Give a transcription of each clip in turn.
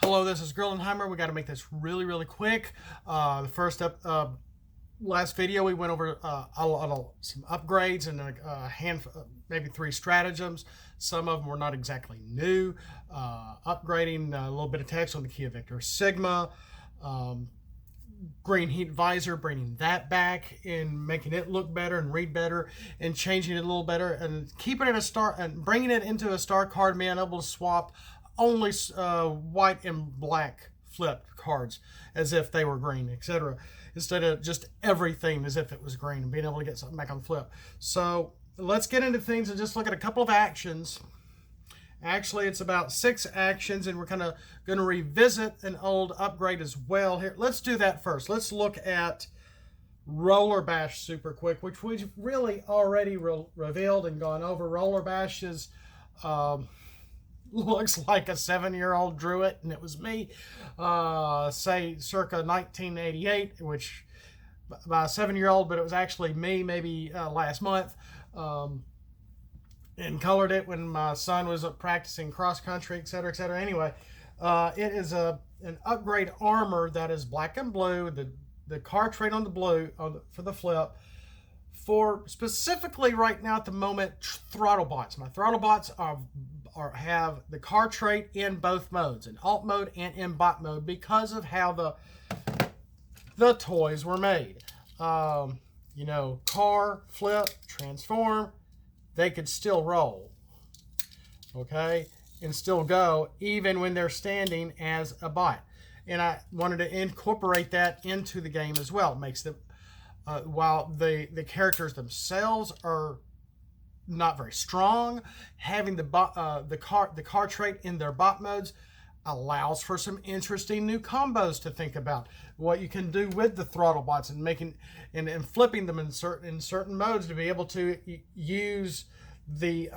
Hello, this is Grillenheimer. We got to make this really, really quick. The first last video we went over some upgrades and maybe 3 stratagems. Some of them were not exactly new. Upgrading a little bit of text on the Kia Victor Sigma. Green heat visor, bringing that back and making it look better and read better, and changing it a little better and keeping it a star and bringing it into a star card, being able to swap only white and black flipped cards as if they were green, etc., instead of just everything as if it was green, and being able to get something back on the flip. So let's get into things and just look at a couple of actions. Actually, it's about 6 actions, and we're kind of going to revisit an old upgrade as well. Here, let's do that first. Let's look at Roller Bash super quick, which we've really already revealed and gone over. Roller Bash is looks like a 7-year-old drew it, and it was me, say circa 1988, which by a 7-year-old, but it was actually me maybe last month. And colored it when my son was practicing cross country, etc., etc. Anyway, it is an upgrade armor that is black and blue. The card trait on the blue for the flip. For specifically right now at the moment, throttle bots. My throttle bots have the card trait in both modes, in alt mode and in bot mode, because of how the toys were made. You know, car, flip, transform. They could still roll, okay, and still go even when they're standing as a bot. And I wanted to incorporate that into the game as well. It makes them, while the characters themselves are not very strong, having the car trait in their bot modes allows for some interesting new combos to think about. What you can do with the throttle bots and making and flipping them in certain modes to be able to use the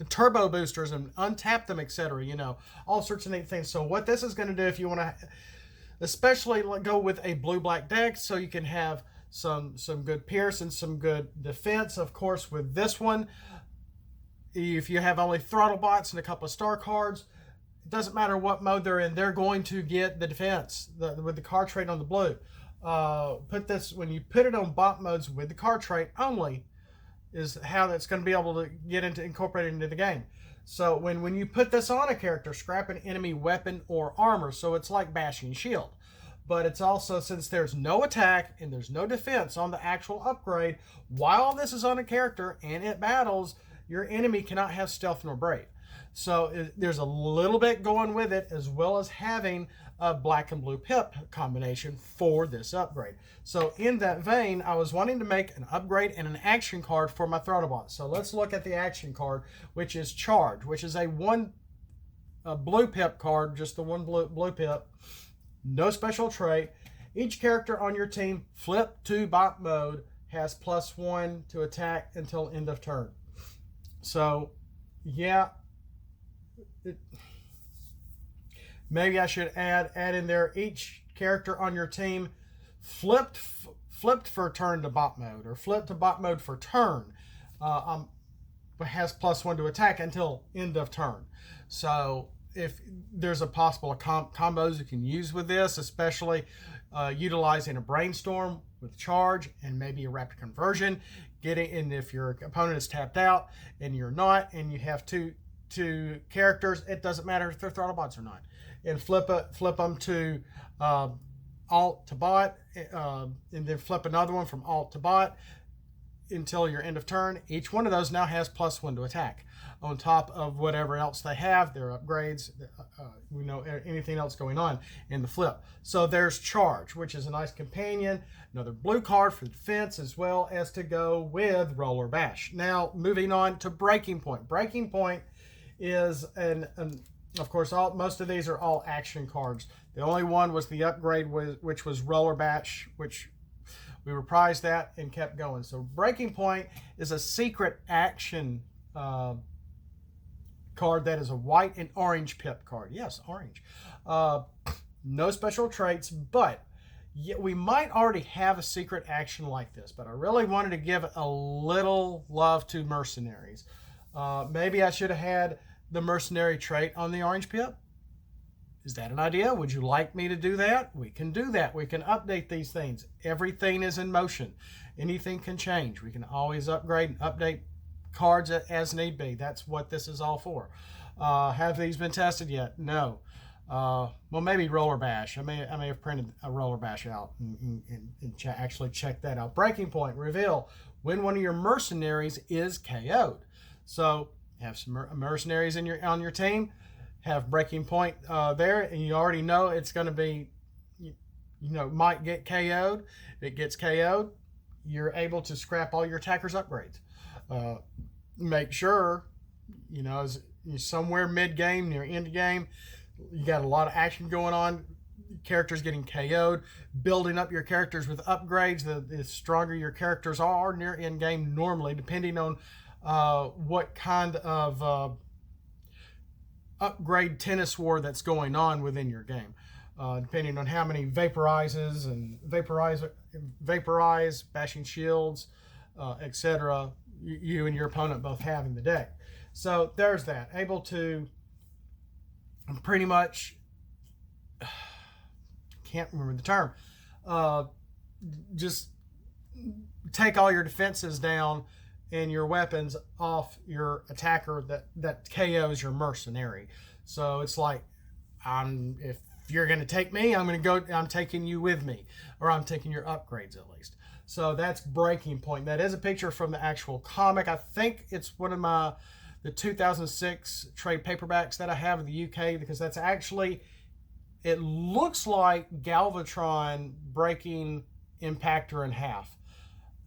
turbo boosters and untap them, etc. You know, all sorts of neat things. So what this is going to do, if you want to especially go with a blue-black deck, so you can have some good pierce and some good defense. Of course, with this one, if you have only throttle bots and a couple of star cards, it doesn't matter what mode they're in, they're going to get the defense with the card trait on the blue. When you put it on bot modes with the card trait only, is how that's going to be able to get incorporated into the game. So when you put this on a character, scrap an enemy weapon or armor, so it's like bashing shield. But it's also, since there's no attack and there's no defense on the actual upgrade, while this is on a character and it battles, your enemy cannot have stealth nor brave. So there's a little bit going with it, as well as having a black and blue pip combination for this upgrade. So in that vein, I was wanting to make an upgrade and an action card for my throttle bot. So let's look at the action card, which is Charge, which is a blue pip card, just the one blue pip, no special trait. Each character on your team, flip to bot mode, has +1 to attack until end of turn. So yeah, maybe I should add in there, each character on your team flipped for turn to bot mode, or flipped to bot mode for turn, has +1 to attack until end of turn. So if there's a possible combos you can use with this, especially utilizing a brainstorm with Charge and maybe a rapid conversion, and if your opponent is tapped out and you're not, and you have two characters, it doesn't matter if they're throttle bots or not, and flip them to alt to bot, and then flip another one from alt to bot until your end of turn. Each one of those now has +1 to attack on top of whatever else they have, their upgrades, anything else going on in the flip. So there's Charge, which is a nice companion, another blue card for defense, as well as to go with Roller Bash. Now moving on to Breaking Point. Breaking Point is of course, most of these are all action cards. The only one was the upgrade, which was Roller Bash, which we reprised that and kept going. So Breaking Point is a secret action card that is a white and orange pip card. Yes, orange. No special traits, but we might already have a secret action like this, but I really wanted to give a little love to Mercenaries. Maybe I should have had the Mercenary trait on the orange pip. Is that an idea? Would you like me to do that? We can do that. We can update these things. Everything is in motion. Anything can change. We can always upgrade and update cards as need be. That's what this is all for. Have these been tested yet? No. Well, maybe Roller Bash. I may have printed a Roller Bash out and actually check that out. Breaking Point, reveal when one of your mercenaries is KO'd. So have some mercenaries on your team. Have Breaking Point there, and you already know it's going to be, might get KO'd. If it gets KO'd, you're able to scrap all your attacker's upgrades. Make sure, as you're somewhere mid-game, near end game, you got a lot of action going on, characters getting KO'd, building up your characters with upgrades. The stronger your characters are near end game normally, depending on what kind of upgrade tennis war that's going on within your game, depending on how many vaporize, bashing shields, etc. you and your opponent both have in the deck. So there's that. Able to pretty much, can't remember the term, just take all your defenses down and your weapons off your attacker that KOs your mercenary. So it's like, if you're going to take me, I'm taking you with me, or I'm taking your upgrades at least. So that's Breaking Point. That is a picture from the actual comic. I think it's one of the 2006 trade paperbacks that I have in the UK, because that's actually, it looks like Galvatron breaking Impactor in half.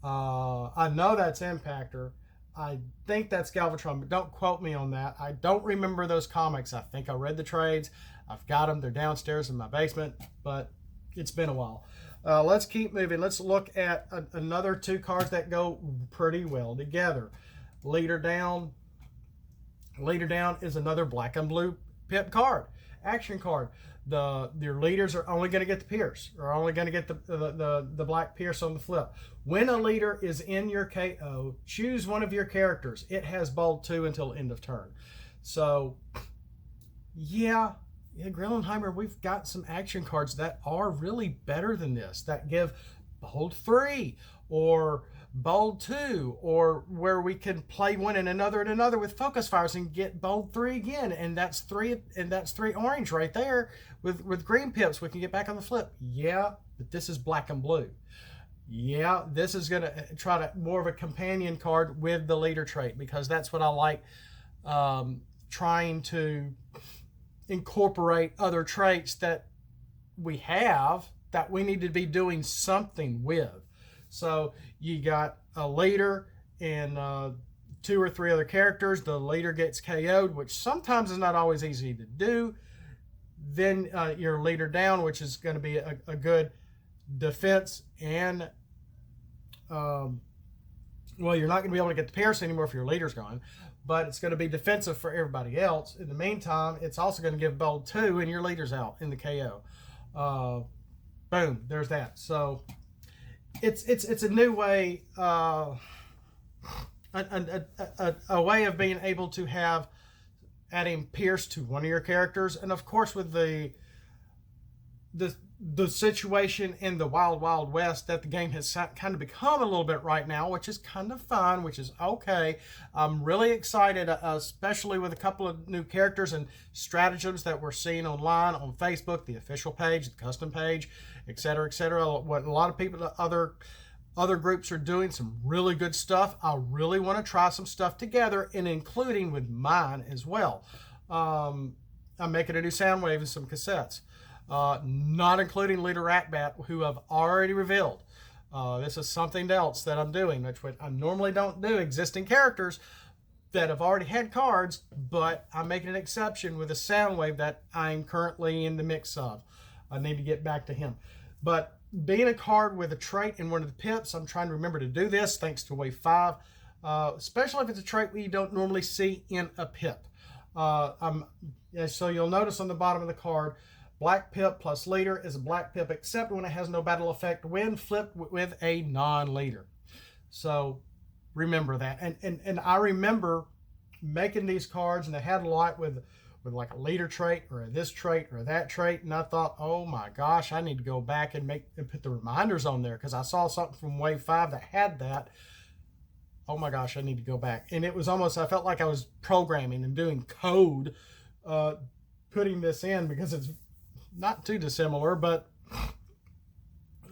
I know that's Impactor. I think that's Galvatron, but don't quote me on that. I don't remember those comics. I think I read the trades. I've got them. They're downstairs in my basement, but it's been a while. Let's keep moving. Let's look at another two cards that go pretty well together. Leader Down. Leader Down is another black and blue pip card. Action card. Your leaders are only going to get the Pierce, or only going to get the black Pierce on the flip. When a leader is in your KO, choose one of your characters. It has bold 2 until end of turn. So, yeah, Grillenheimer, we've got some action cards that are really better than this, that give bold 3 or bold 2, or where we can play one and another with focus fires and get bold 3 again, and that's 3 orange right there with green pips. We can get back on the flip. Yeah, but this is black and blue. Yeah, this is going to try to more of a companion card with the leader trait, because that's what I like, trying to incorporate other traits that we have that we need to be doing something with. So you got a leader and 2 or 3 other characters. The leader gets KO'd, which sometimes is not always easy to do. Then your leader down, which is going to be a good defense, and well, you're not going to be able to get the Pierce anymore if your leader's gone, but it's going to be defensive for everybody else. In the meantime, it's also going to give bold 2 and your leader's out in the KO. Boom, there's that. So it's a new way, a way of being able to have adding Pierce to one of your characters, and of course with the situation in the Wild West that the game has kind of become a little bit right now, which is kind of fun, which is okay. I'm really excited, especially with a couple of new characters and stratagems that we're seeing online on Facebook, the official page, the custom page, etc., etc. What a lot of people, other groups are doing some really good stuff. I really want to try some stuff together, and including with mine as well. I'm making a new Soundwave and some cassettes. Not including Leader Ratbat, who I've already revealed. This is something else that I'm doing, which I normally don't do, existing characters that have already had cards, but I'm making an exception with a Soundwave that I'm currently in the mix of. I need to get back to him. But being a card with a trait in one of the pips, I'm trying to remember to do this thanks to Wave 5, especially if it's a trait we don't normally see in a pip. So you'll notice on the bottom of the card, black pip plus leader is a black pip, except when it has no battle effect when flipped with a non-leader. So remember that. And I remember making these cards, and I had a lot with with like a leader trait or this trait or that trait. And I thought, oh my gosh, I need to go back and put the reminders on there because I saw something from Wave 5 that had that. Oh my gosh, I need to go back. And it was almost, I felt like I was programming and doing code, putting this in because it's not too dissimilar, but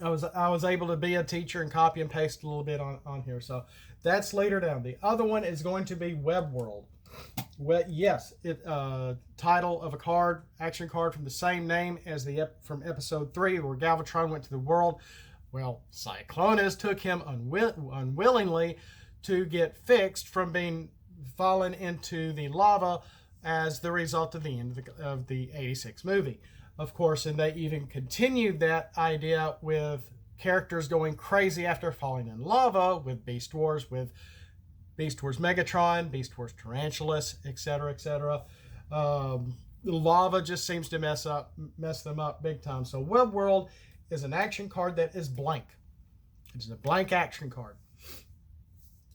I was able to be a teacher and copy and paste a little bit on here. So that's later down. The other one is going to be Web World. Well, yes, title of a card, action card from the same name as from episode 3 where Galvatron went to the world. Well, Cyclonus took him unwillingly to get fixed from being fallen into the lava as the result of the end of the 86 movie. Of course, and they even continued that idea with characters going crazy after falling in lava with Beast Wars Megatron, Beast Wars Tarantulas, etc., etc. The lava just seems to mess them up big time. So Web World is an action card that is blank. It's a blank action card.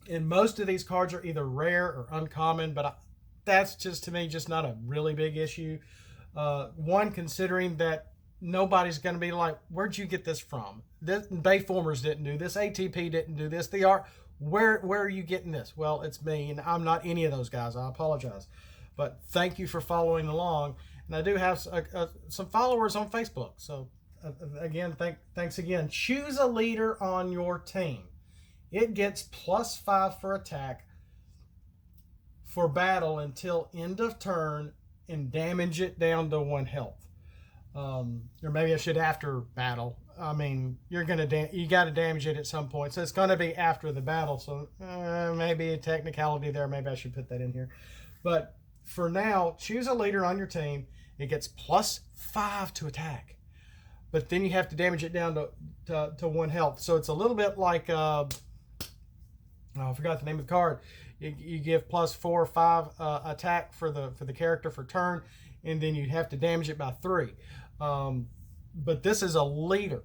And most of these cards are either rare or uncommon, but that's just, to me, just not a really big issue. One, considering that nobody's going to be like, where'd you get this from? Bayformers didn't do this. ATP didn't do this. Where are you getting this? Well, it's me, and I'm not any of those guys. I apologize. But thank you for following along. And I do have some followers on Facebook. So, again, thanks again. Choose a leader on your team. It gets +5 for attack for battle until end of turn and damage it down to 1 health. Or maybe I should after battle. I mean, you got to damage it at some point. So it's going to be after the battle. So maybe a technicality there. Maybe I should put that in here. But for now, choose a leader on your team. It gets +5 to attack. But then you have to damage it down to 1 health. So it's a little bit like... I forgot the name of the card. You give +4 or 5 attack for the character for turn, and then you have to damage it by 3. But this is a leader.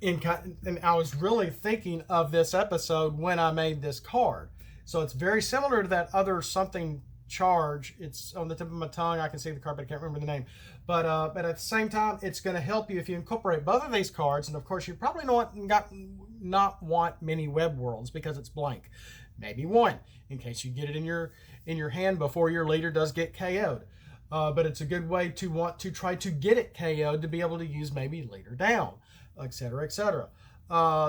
And I was really thinking of this episode when I made this card. So it's very similar to that other something charge. It's on the tip of my tongue. I can see the card, but I can't remember the name. But at the same time, it's going to help you if you incorporate both of these cards. And of course, you probably not want many Web Worlds because it's blank. Maybe 1 in case you get it in your hand before your leader does get KO'd. But it's a good way to want to try to get it KO'd to be able to use maybe leader down, etc., etc.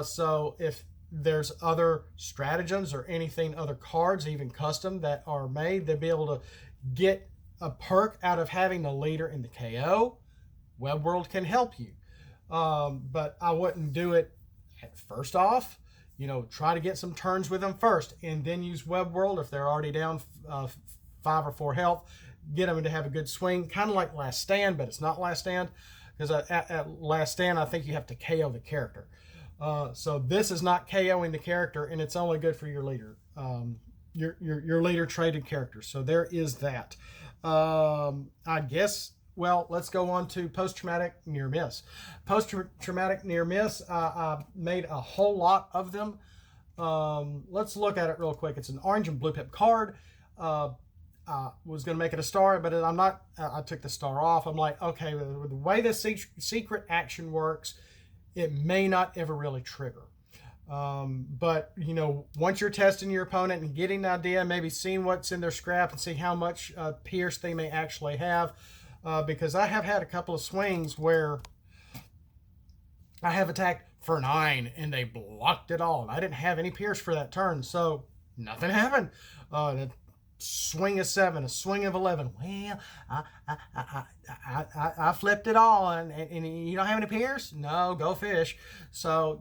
So if there's other stratagems or anything, other cards, even custom that are made, they'll be able to get a perk out of having the leader in the KO. Web World can help you. But I wouldn't do it first off. Try to get some turns with them first and then use Web World if they're already down 5 or 4 health. Get them to have a good swing, kind of like Last Stand, but it's not Last Stand because at Last Stand, I think you have to KO the character. So this is not KOing the character, and it's only good for your leader, your leader traded characters. So there is that. I guess, well, let's go on to post-traumatic near miss. Post-traumatic near miss, I made a whole lot of them. Let's look at it real quick. It's an orange and blue pip card. I was going to make it a star, but I'm not. I took the star off. I'm like, okay, with the way this secret action works, it may not ever really trigger. But, once you're testing your opponent and getting an idea, maybe seeing what's in their scrap and see how much pierce they may actually have, because I have had a couple of swings where I have attacked for 9 and they blocked it all. I didn't have any pierce for that turn, so nothing happened. Swing of 7, a swing of 11. Well, I flipped it all, and you don't have any pierce? No, go fish. So,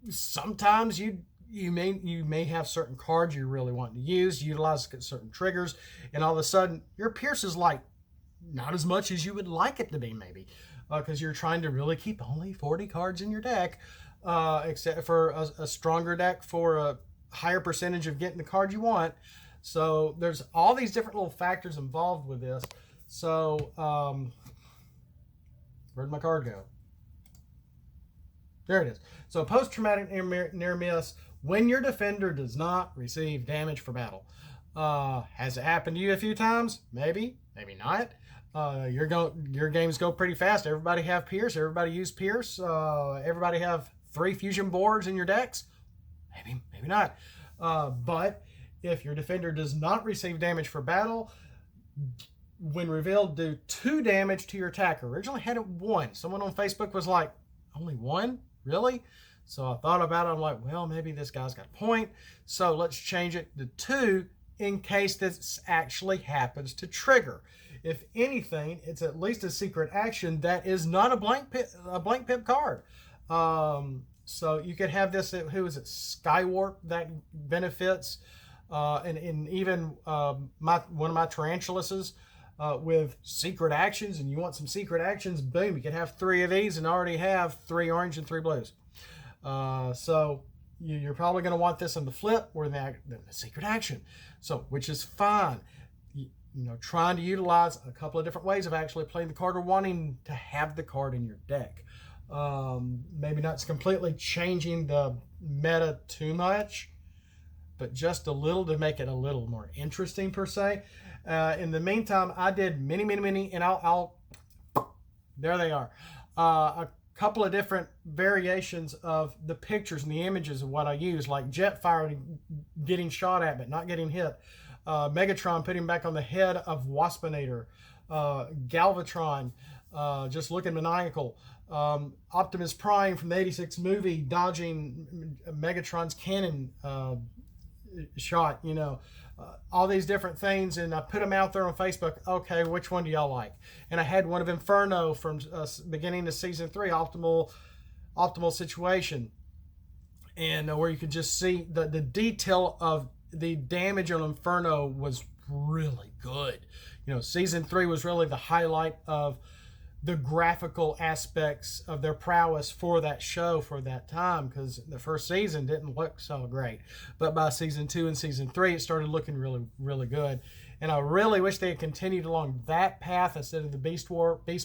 sometimes you may have certain cards you really want to use, utilize certain triggers, and all of a sudden your pierce is like not as much as you would like it to be, maybe, because you're trying to really keep only 40 cards in your deck, except for a stronger deck for a higher percentage of getting the card you want. So there's all these different little factors involved with this. So where'd my card go? There it is. So post-traumatic near miss, when your defender does not receive damage for battle. Has it happened to you a few times? Maybe, maybe not. Your games go pretty fast. Everybody have Pierce. Everybody use Pierce. Everybody have 3 fusion boards in your decks. Maybe, maybe not. But if your defender does not receive damage for battle, when revealed, do 2 damage to your attacker. Originally had it 1. Someone on Facebook was like, only 1? Really? So I thought about it. I'm like, well, maybe this guy's got a point. So let's change it to 2 in case this actually happens to trigger. If anything, it's at least a secret action that is not a blank pip card. So you could have this, who is it, Skywarp, that benefits, and even one of my Tarantuluses with secret actions, and you want some secret actions, boom, you could have 3 of these and already have 3 orange and 3 blues. So you're probably going to want this on the flip or the secret action, so which is fine. You know, trying to utilize a couple of different ways of actually playing the card or wanting to have the card in your deck. Maybe not completely changing the meta too much, but just a little to make it a little more interesting per se. In the meantime, I did many, and I'll there they are. A couple of different variations of the pictures and the images of what I use, like Jetfire getting shot at but not getting hit. Megatron putting back on the head of Waspinator. Galvatron just looking maniacal. Optimus Prime from the 86 movie dodging Megatron's cannon shot, you know. All these different things, and I put them out there on Facebook. Okay, which one do y'all like? And I had one of Inferno from beginning of season 3, optimal situation, and where you could just see the detail of the damage on Inferno was really good. You know, season 3 was really the highlight of the graphical aspects of their prowess for that show for that time, because the first season didn't look so great, but by season 2 and season 3 it started looking really good. And I really wish they had continued along that path instead of the Beast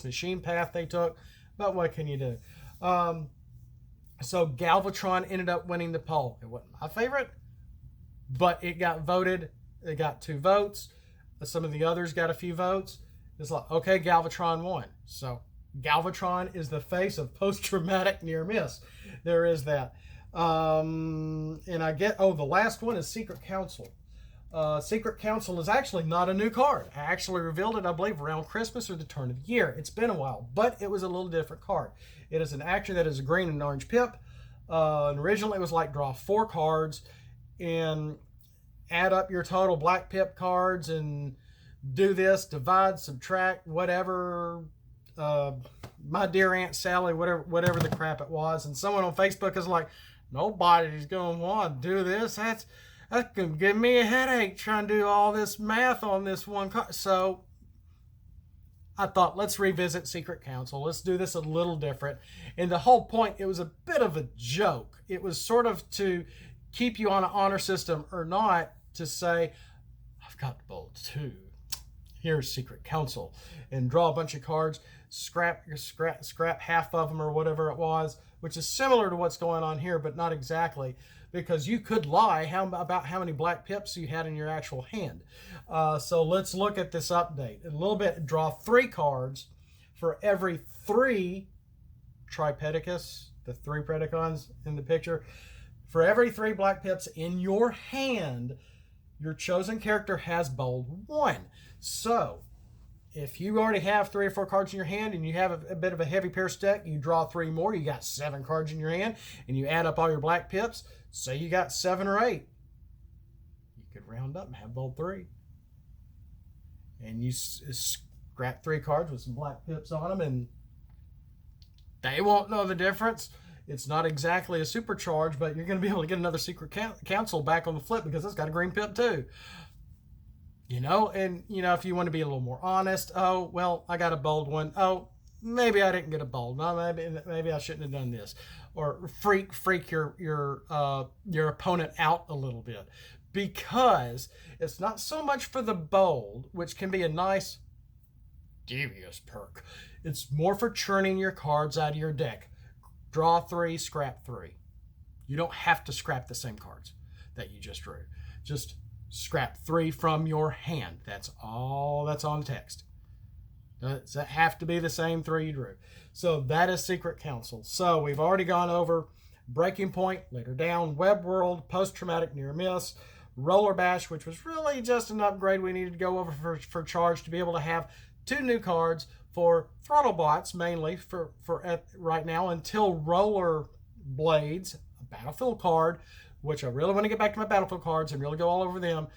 Machine path they took, but what can you do? So Galvatron ended up winning the poll. It wasn't my favorite, but it got voted. It got 2 votes. Some of the others got a few votes. It's like, okay, Galvatron won. So Galvatron is the face of post-traumatic near miss. There is that. And I get, the last one is Secret Council. Secret Council is actually not a new card. I actually revealed it, I believe, around Christmas or the turn of the year. It's been a while, but it was a little different card. It is an action that is a green and orange pip. And originally it was like draw 4 cards and add up your total black pip cards and do this, divide, subtract, whatever, my dear Aunt Sally, whatever the crap it was. And someone on Facebook is like, nobody's going to want to do this. That's going to give me a headache trying to do all this math on this one card. So I thought, let's revisit Secret Council. Let's do this a little different. And the whole point, it was a bit of a joke. It was sort of to keep you on an honor system or not, to say, I've got bold 2. Here's Secret Council, and draw a bunch of cards, scrap half of them or whatever it was, which is similar to what's going on here, but not exactly, because you could lie about how many black pips you had in your actual hand. So let's look at this update a little bit. Draw 3 cards for every 3 Tripedicus, the 3 Predacons in the picture. For every 3 black pips in your hand, your chosen character has bold 1. So if you already have 3 or 4 cards in your hand and you have a bit of a heavy Pierce deck, you draw 3 more, you got 7 cards in your hand, and you add up all your black pips, say you got 7 or 8. You could round up and have bold 3. And you scrap 3 cards with some black pips on them, and they won't know the difference. It's not exactly a supercharge, but you're going to be able to get another Secret Council back on the flip because it's got a green pip too. You know, and, you know, if you want to be a little more honest, oh, well, I got a bold 1. Oh, maybe I didn't get a bold. No, maybe I shouldn't have done this. Or freak your opponent out a little bit. Because it's not so much for the bold, which can be a nice, devious perk. It's more for churning your cards out of your deck. Draw 3, scrap 3. You don't have to scrap the same cards that you just drew. Just scrap 3 from your hand. That's all that's on text. Does it have to be the same 3 you drew? So that is Secret Council. So we've already gone over Breaking Point, later down, Web World, Post-Traumatic Near Miss, Roller Bash, which was really just an upgrade we needed to go over for Charge to be able to have 2 new cards for Throttle Bots, mainly for right now, until Roller Blades, a Battlefield card, which I really want to get back to my Battlefield cards and really go all over them.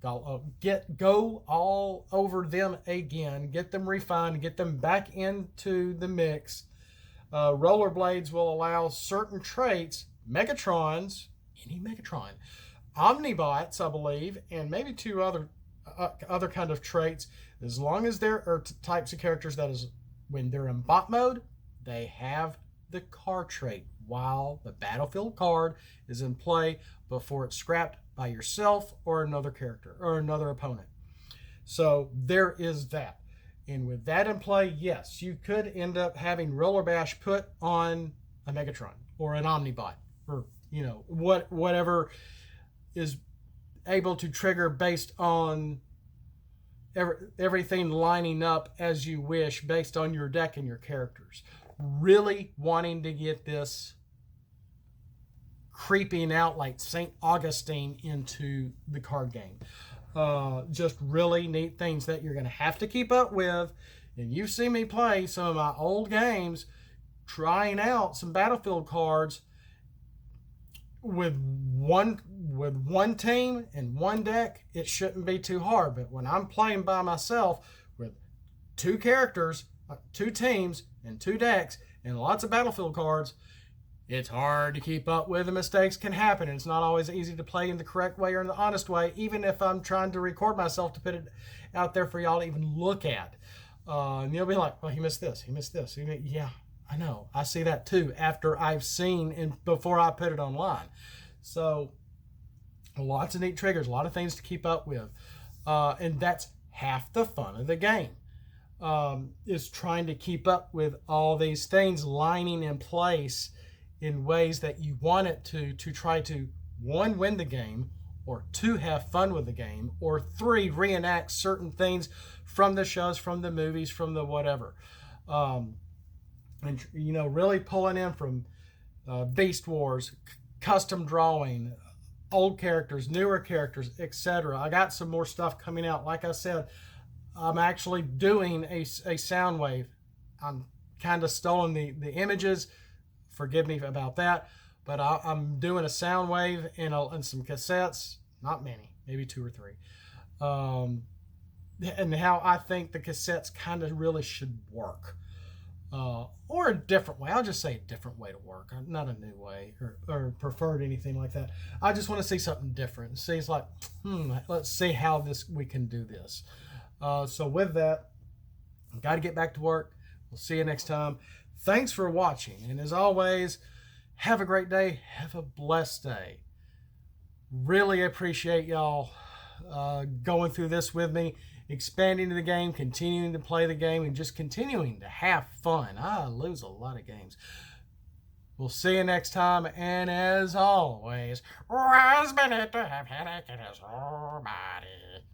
Go all over them again, get them refined, get them back into the mix. Rollerblades will allow certain traits, Megatrons, any Megatron, Omnibots, I believe, and maybe 2 other kind of traits, as long as there are types of characters that is, when they're in bot mode, they have the card trait while the Battlefield card is in play before it's scrapped by yourself or another character or another opponent. So there is that. And with that in play, yes, you could end up having Roller Bash put on a Megatron or an Omnibot, or whatever is able to trigger based on everything lining up as you wish based on your deck and your characters. Really wanting to get this creeping out like St. Augustine into the card game. Just really neat things that you're going to have to keep up with. And you've seen me play some of my old games, trying out some Battlefield cards with one team and one deck. It shouldn't be too hard. But when I'm playing by myself with 2 characters, 2 teams, and 2 decks, and lots of Battlefield cards, it's hard to keep up with, and mistakes can happen. And it's not always easy to play in the correct way or in the honest way, even if I'm trying to record myself to put it out there for y'all to even look at. And you'll be like, well, he missed this, he missed this. Yeah, I know. I see that too after I've seen and before I put it online. So lots of neat triggers, a lot of things to keep up with. And that's half the fun of the game, is trying to keep up with all these things lining in place in ways that you want it to try to, 1, win the game, or 2, have fun with the game, or 3, reenact certain things from the shows, from the movies, from the whatever. And really pulling in from Beast Wars, custom drawing, old characters, newer characters, etc. I got some more stuff coming out. Like I said, I'm actually doing a sound wave. I'm kind of stolen the images. Forgive me about that, but I'm doing a sound wave and some cassettes, not many, maybe 2 or 3, and how I think the cassettes kind of really should work, or a different way. I'll just say a different way to work, not a new way or preferred anything like that. I just want to see something different. See, it's like, let's see how we can do this. So with that, I've got to get back to work. We'll see you next time. Thanks for watching, and as always, have a great day. Have a blessed day. Really appreciate y'all going through this with me, expanding the game, continuing to play the game, and just continuing to have fun. I lose a lot of games. We'll see you next time, and as always, was beneath to have headache in his whole body.